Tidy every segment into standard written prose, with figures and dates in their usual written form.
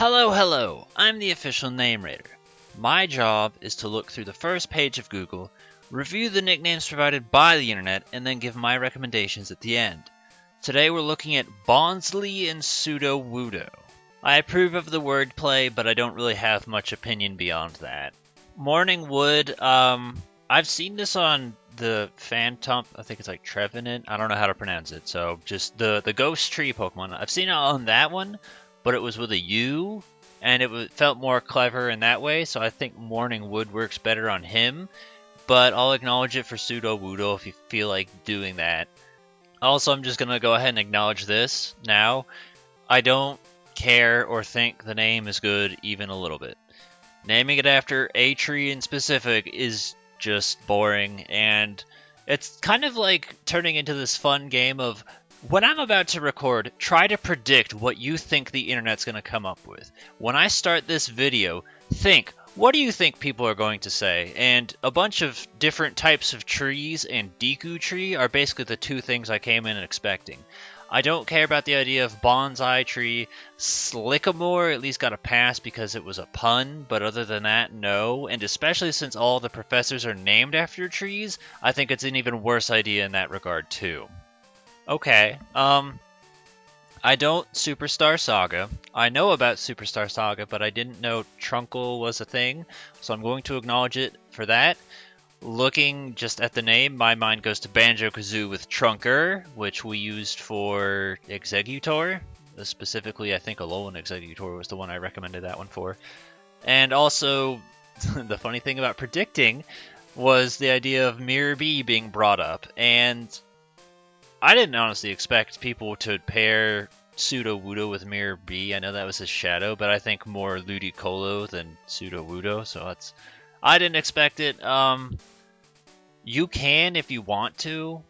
Hello, I'm the official name raider. My job is to look through the first page of Google, review the nicknames provided by the internet, and then give my recommendations at the end. Today we're looking at Bonsly and Sudowoodo. I approve of the wordplay, but I don't really have much opinion beyond that. Morning Wood, I've seen this on the Phantom, I think it's like Trevenant, I don't know how to pronounce it, so just the Ghost Tree Pokemon. I've seen it on that one, but it was with a U, and it felt more clever in that way, so I think Morning Wood works better on him, but I'll acknowledge it for Sudowoodo if you feel like doing that. Also, I'm just going to go ahead and acknowledge this now. I don't care or think the name is good even a little bit. Naming it after a tree in specific is just boring, and it's kind of like turning into this fun game of, when I'm about to record, try to predict what you think the internet's going to come up with. When I start this video, think, what do you think people are going to say? And a bunch of different types of trees and Deku tree are basically the two things I came in expecting. I don't care about the idea of bonsai tree. Slickamore at least got a pass because it was a pun, but other than that, no. And especially since all the professors are named after trees, I think it's an even worse idea in that regard too. Okay, I don't Superstar Saga. I know about Superstar Saga, but I didn't know Trunkle was a thing, so I'm going to acknowledge it for that. Looking just at the name, my mind goes to Banjo-Kazooie with Trunker, which we used for Exeggutor. Specifically, I think Alolan Exeggutor was the one I recommended that one for. And also, the funny thing about predicting was the idea of Mirror B being brought up, and I didn't honestly expect people to pair Sudowoodo with Mirror B. I know that was his shadow, but I think more Ludicolo than Sudowoodo, so I didn't expect it. You can if you want to.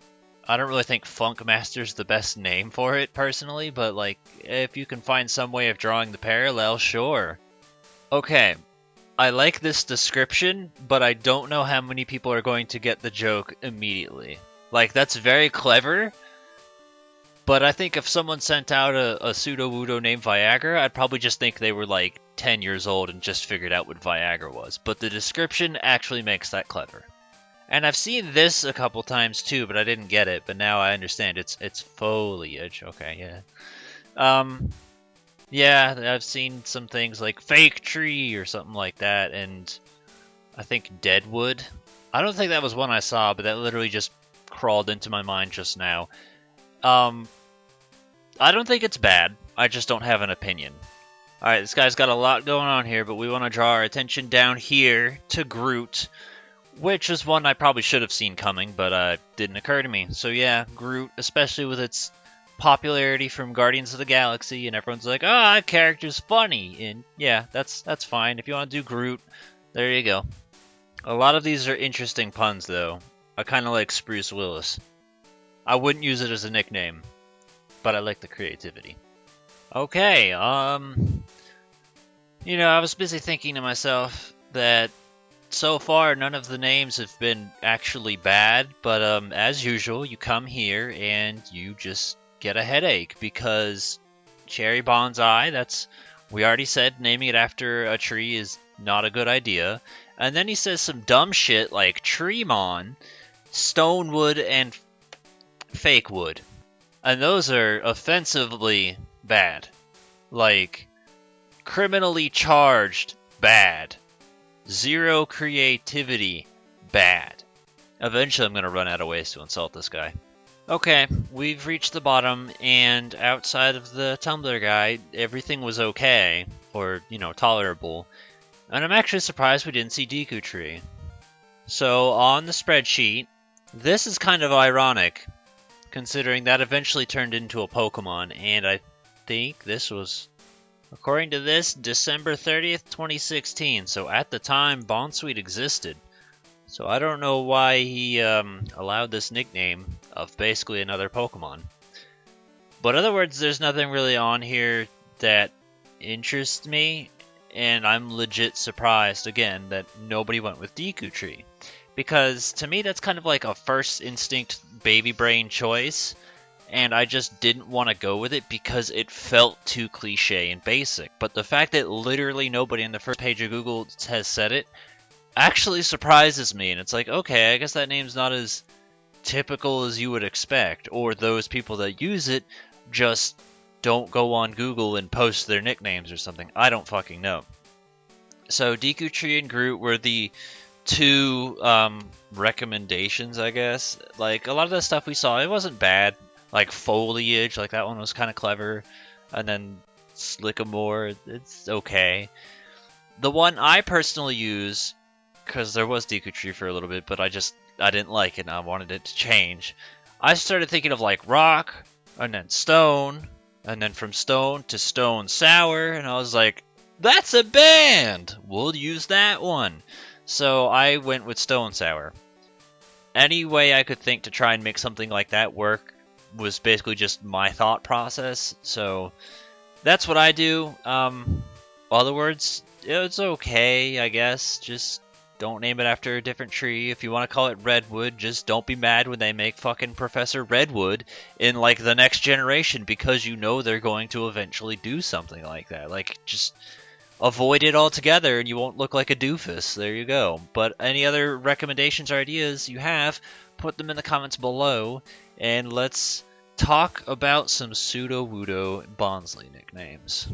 I don't really think Funkmaster's the best name for it, personally, but like, if you can find some way of drawing the parallel, sure. Okay, I like this description, but I don't know how many people are going to get the joke immediately. Like, that's very clever, but I think if someone sent out a Sudowoodo named Viagra, I'd probably just think they were like 10 years old and just figured out what Viagra was. But the description actually makes that clever. And I've seen this a couple times too, but I didn't get it. But now I understand it's foliage. Okay, yeah. Yeah, I've seen some things like fake tree or something like that, and I think Deadwood. I don't think that was one I saw, but that literally just crawled into my mind just now. I don't think it's bad. I just don't have an opinion. Alright, this guy's got a lot going on here, but we want to draw our attention down here to Groot, which is one I probably should have seen coming, but didn't occur to me. So yeah, Groot, especially with its popularity from Guardians of the Galaxy, and everyone's like, that character's funny, and yeah, that's fine. If you want to do Groot, there you go. A lot of these are interesting puns, though. I kind of like Spruce Willis. I wouldn't use it as a nickname, but I like the creativity. Okay, I was busy thinking to myself that so far none of the names have been actually bad, but as usual, you come here and you just get a headache because Cherry Bonsai, we already said naming it after a tree is not a good idea. And then he says some dumb shit like Treemon, Stonewood, and Fake Wood. And those are offensively bad. Like, criminally charged, bad. Zero creativity, bad. Eventually I'm going to run out of ways to insult this guy. Okay, we've reached the bottom, and outside of the Tumblr guy, everything was okay, or, tolerable. And I'm actually surprised we didn't see Deku Tree. So, on the spreadsheet, this is kind of ironic, considering that eventually turned into a Pokemon, and I think this was, according to this, December 30th, 2016, so at the time, Bonsly existed. So I don't know why he allowed this nickname of basically another Pokemon. But in other words, there's nothing really on here that interests me, and I'm legit surprised, again, that nobody went with Deku Tree. Because to me, that's kind of like a first instinct baby brain choice, and I just didn't want to go with it because it felt too cliche and basic. But the fact that literally nobody on the first page of Google has said it actually surprises me, and it's like, okay, I guess that name's not as typical as you would expect, or those people that use it just don't go on Google and post their nicknames or something. I don't fucking know. So Deku Tree and Groot were the two recommendations, I guess. Like, a lot of the stuff we saw, it wasn't bad. Like Foliage, like that one was kind of clever. And then Slickamore, it's okay. The one I personally use, because there was Deku Tree for a little bit, but I didn't like it and I wanted it to change. I started thinking of like Rock, and then Stone, and then from Stone to Stone Sour, and I was like, that's a band! We'll use that one. So I went with Stone Sour. Any way I could think to try and make something like that work was basically just my thought process, so that's what I do. Other words, it's okay, I guess. Just don't name it after a different tree. If you want to call it Redwood, just don't be mad when they make fucking Professor Redwood in, like, the next generation, because you know they're going to eventually do something like that. Like, just avoid it altogether and you won't look like a doofus. There you go. But any other recommendations or ideas you have, put them in the comments below, and let's talk about some Sudowoodo Bonsly nicknames.